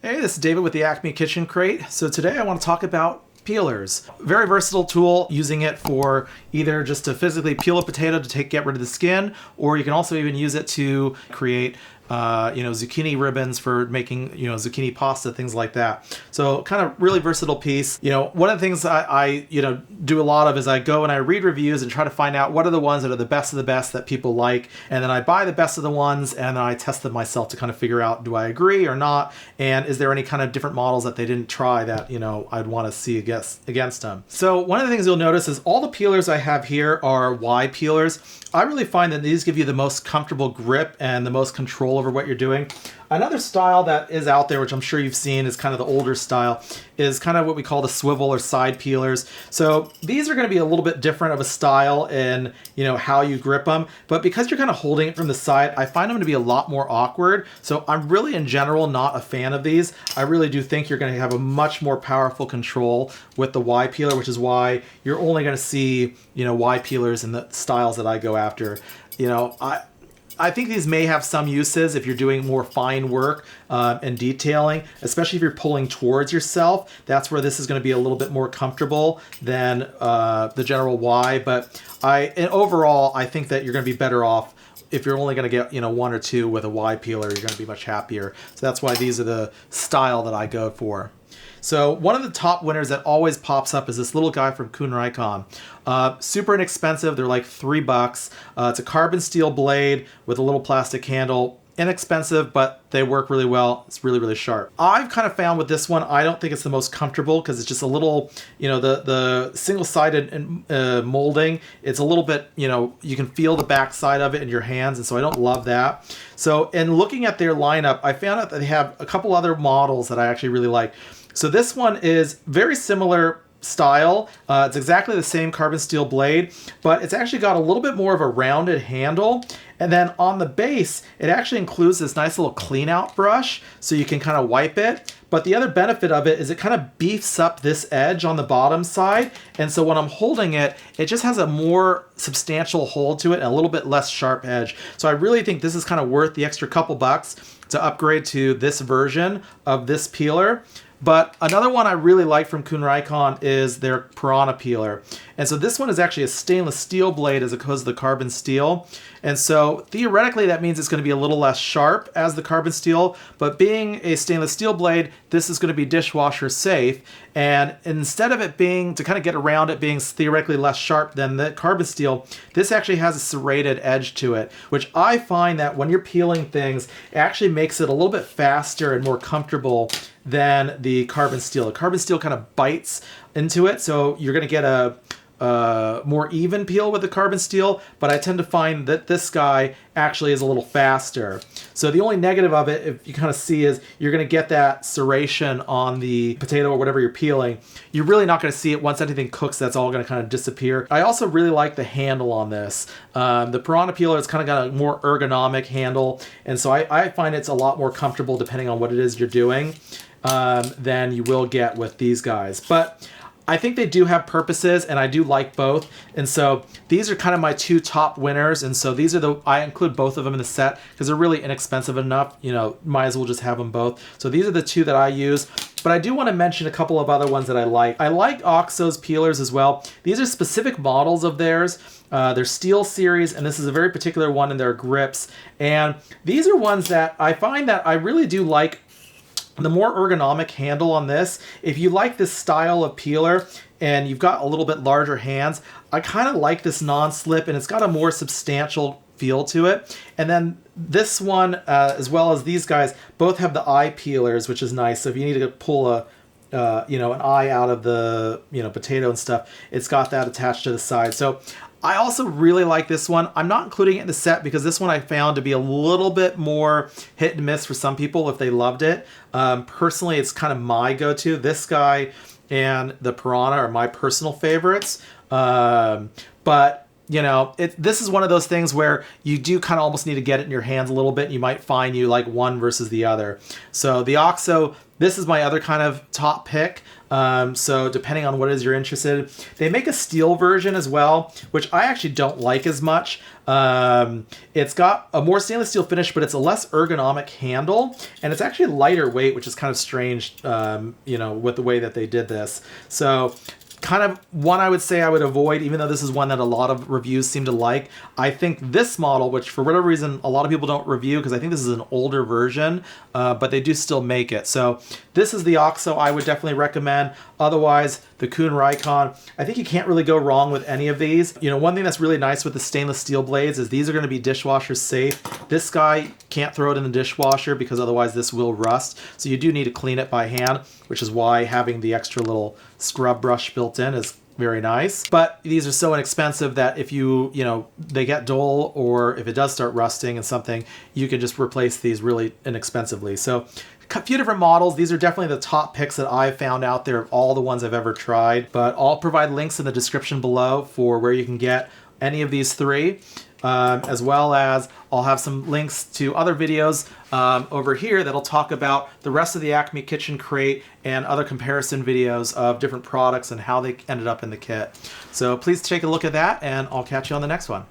Hey, this is David with the Acme Kitchen Crate. So today I want to talk about peelers. Very versatile tool, using it for either just to physically peel a potato to get rid of the skin, or you can also even use it to create zucchini ribbons for making, zucchini pasta, things like that. So kind of really versatile piece. One of the things I do a lot of is I go and I read reviews and try to find out what are the ones that are the best of the best that people like. And then I buy the best of the ones and then I test them myself to kind of figure out, do I agree or not? And is there any kind of different models that they didn't try that, I'd want to see against them. So one of the things you'll notice is all the peelers I have here are Y peelers. I really find that these give you the most comfortable grip and the most control over what you're doing. Another style that is out there, which I'm sure you've seen, is kind of the older style, is kind of what we call the swivel or side peelers. So these are going to be a little bit different of a style in, how you grip them. But because you're kind of holding it from the side, I find them to be a lot more awkward. So I'm really, in general, not a fan of these. I really do think you're going to have a much more powerful control with the Y peeler, which is why you're only going to see, Y peelers in the styles that I go after. I think these may have some uses if you're doing more fine work and detailing, especially if you're pulling towards yourself. That's where this is going to be a little bit more comfortable than the general Y. But overall, I think that you're going to be better off if you're only going to get one or two with a Y peeler. You're going to be much happier. So that's why these are the style that I go for. So one of the top winners that always pops up is this little guy from Kuhn Rikon. Super inexpensive. They're like $3. It's a carbon steel blade with a little plastic handle. Inexpensive, but they work really well. It's really, really sharp. I've kind of found with this one, I don't think it's the most comfortable because it's just a little, the single-sided molding. It's a little bit, you can feel the back side of it in your hands, and so I don't love that. So in looking at their lineup, I found out that they have a couple other models that I actually really like. So this one is very similar style. It's exactly the same carbon steel blade, but it's actually got a little bit more of a rounded handle. And then on the base, it actually includes this nice little clean out brush so you can kind of wipe it. But the other benefit of it is it kind of beefs up this edge on the bottom side. And so when I'm holding it, it just has a more substantial hold to it and a little bit less sharp edge. So I really think this is kind of worth the extra couple bucks to upgrade to this version of this peeler. But another one I really like from Kuhn Rikon is their Piranha peeler. And so this one is actually a stainless steel blade as opposed to the carbon steel. And so theoretically that means it's going to be a little less sharp as the carbon steel, but being a stainless steel blade, this is going to be dishwasher safe. And instead of it being, to kind of get around it being theoretically less sharp than the carbon steel, this actually has a serrated edge to it, which I find that when you're peeling things, it actually makes it a little bit faster and more comfortable than the carbon steel. The carbon steel kind of bites into it, so you're going to get a more even peel with the carbon steel, but I tend to find that this guy actually is a little faster. So the only negative of it, if you kind of see, is you're going to get that serration on the potato or whatever you're peeling. You're really not going to see it once anything cooks. That's all going to kind of disappear. I also really like the handle on this. The Piranha peeler has kind of got a more ergonomic handle, and so I find it's a lot more comfortable depending on what it is you're doing than you will get with these guys. But I think they do have purposes, and I do like both. And so these are kind of my two top winners. And so these are I include both of them in the set because they're really inexpensive enough. Might as well just have them both. So these are the two that I use. But I do want to mention a couple of other ones that I like. I like OXO's peelers as well. These are specific models of theirs. They're Steel Series, and this is a very particular one in their grips. And these are ones that I find that I really do like. The more ergonomic handle on this, if you like this style of peeler and you've got a little bit larger hands, I kind of like this non-slip, and it's got a more substantial feel to it. And then this one, as well as these guys, both have the eye peelers, which is nice. So if you need to pull an eye out of the potato and stuff, it's got that attached to the side. So I also really like this one. I'm not including it in the set because this one I found to be a little bit more hit and miss for some people if they loved it. Personally, it's kind of my go-to. This guy and the Piranha are my personal favorites. But this is one of those things where you do kind of almost need to get it in your hands a little bit. You might find you like one versus the other. So the OXO, This is my other kind of top pick. So depending on what it is you're interested in. They make a steel version as well, which I actually don't like as much. It's got a more stainless steel finish, but it's a less ergonomic handle, and it's actually lighter weight, which is kind of strange, you know, with the way that they did this. So kind of one I would say I would avoid, even though this is one that a lot of reviews seem to like. I think this model, which for whatever reason a lot of people don't review because I think this is an older version, but they do still make it. So this is the OXO I would definitely recommend. Otherwise, the Kuhn Rikon, I think you can't really go wrong with any of these. You know, one thing that's really nice with the stainless steel blades is these are going to be dishwasher safe. This guy can't throw it in the dishwasher because otherwise this will rust. So you do need to clean it by hand, which is why having the extra little scrub brush built in is very nice. But these are so inexpensive that if you know, they get dull or if it does start rusting and something, you can just replace these really inexpensively. So a few different models. These are definitely the top picks that I've found out there of all the ones I've ever tried, but I'll provide links in the description below for where you can get any of these three, as well as I'll have some links to other videos over here that'll talk about the rest of the Acme kitchen crate and other comparison videos of different products and how they ended up in the kit. So please take a look at that, and I'll catch you on the next one.